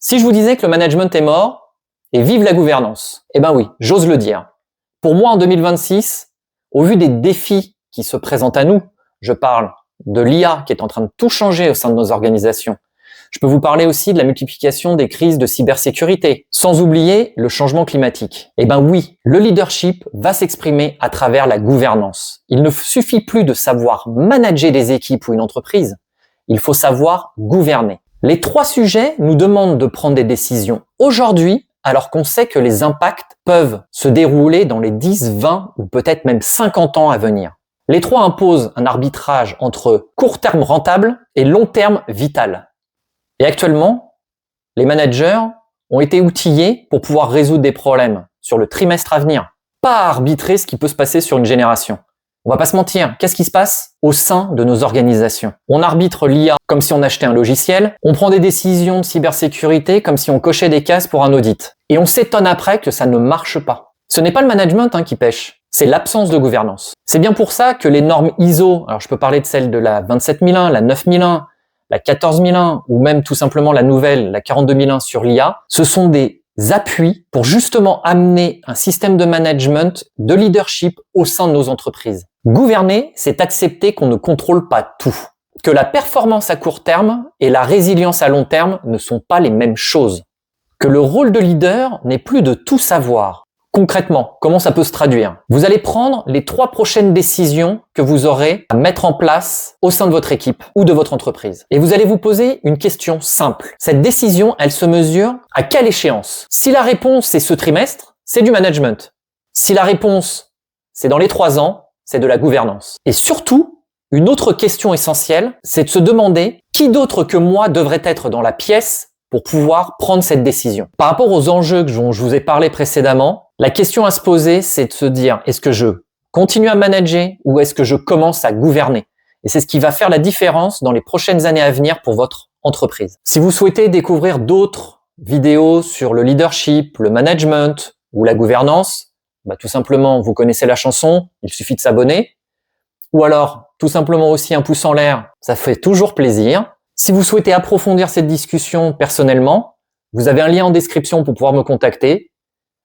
Si je vous disais que le management est mort et vive la gouvernance, eh ben oui, j'ose le dire. Pour moi, en 2026, au vu des défis qui se présentent à nous, je parle de l'IA qui est en train de tout changer au sein de nos organisations. Je peux vous parler aussi de la multiplication des crises de cybersécurité, sans oublier le changement climatique. Eh ben oui, le leadership va s'exprimer à travers la gouvernance. Il ne suffit plus de savoir manager des équipes ou une entreprise, il faut savoir gouverner. Les trois sujets nous demandent de prendre des décisions aujourd'hui, alors qu'on sait que les impacts peuvent se dérouler dans les 10, 20 ou peut-être même 50 ans à venir. Les trois imposent un arbitrage entre court terme rentable et long terme vital. Et actuellement, les managers ont été outillés pour pouvoir résoudre des problèmes sur le trimestre à venir, pas à arbitrer ce qui peut se passer sur une génération. On va pas se mentir, qu'est-ce qui se passe au sein de nos organisations? On arbitre l'IA comme si on achetait un logiciel, on prend des décisions de cybersécurité comme si on cochait des cases pour un audit. Et on s'étonne après que ça ne marche pas. Ce n'est pas le management qui pêche, c'est l'absence de gouvernance. C'est bien pour ça que les normes ISO, alors je peux parler de celles de la 27001, la 9001, la 14001 ou même tout simplement la nouvelle, la 42001 sur l'IA, ce sont des appuis pour justement amener un système de management, de leadership au sein de nos entreprises. Gouverner, c'est accepter qu'on ne contrôle pas tout, que la performance à court terme et la résilience à long terme ne sont pas les mêmes choses, que le rôle de leader n'est plus de tout savoir. Concrètement, comment ça peut se traduire? Vous allez prendre les 3 prochaines décisions que vous aurez à mettre en place au sein de votre équipe ou de votre entreprise. Et vous allez vous poser une question simple. Cette décision, elle se mesure à quelle échéance? Si la réponse est ce trimestre, c'est du management. Si la réponse, c'est dans les 3 ans, c'est de la gouvernance. Et surtout, une autre question essentielle, c'est de se demander qui d'autre que moi devrait être dans la pièce pour pouvoir prendre cette décision. Par rapport aux enjeux dont je vous ai parlé précédemment, la question à se poser, c'est de se dire, est-ce que je continue à manager ou est-ce que je commence à gouverner? Et c'est ce qui va faire la différence dans les prochaines années à venir pour votre entreprise. Si vous souhaitez découvrir d'autres vidéos sur le leadership, le management ou la gouvernance, tout simplement, vous connaissez la chanson, il suffit de s'abonner. Ou alors, tout simplement aussi un pouce en l'air, ça fait toujours plaisir. Si vous souhaitez approfondir cette discussion personnellement, vous avez un lien en description pour pouvoir me contacter.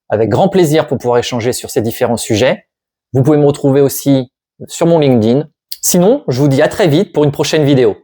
Avec grand plaisir pour pouvoir échanger sur ces différents sujets. Vous pouvez me retrouver aussi sur mon LinkedIn. Sinon, je vous dis à très vite pour une prochaine vidéo.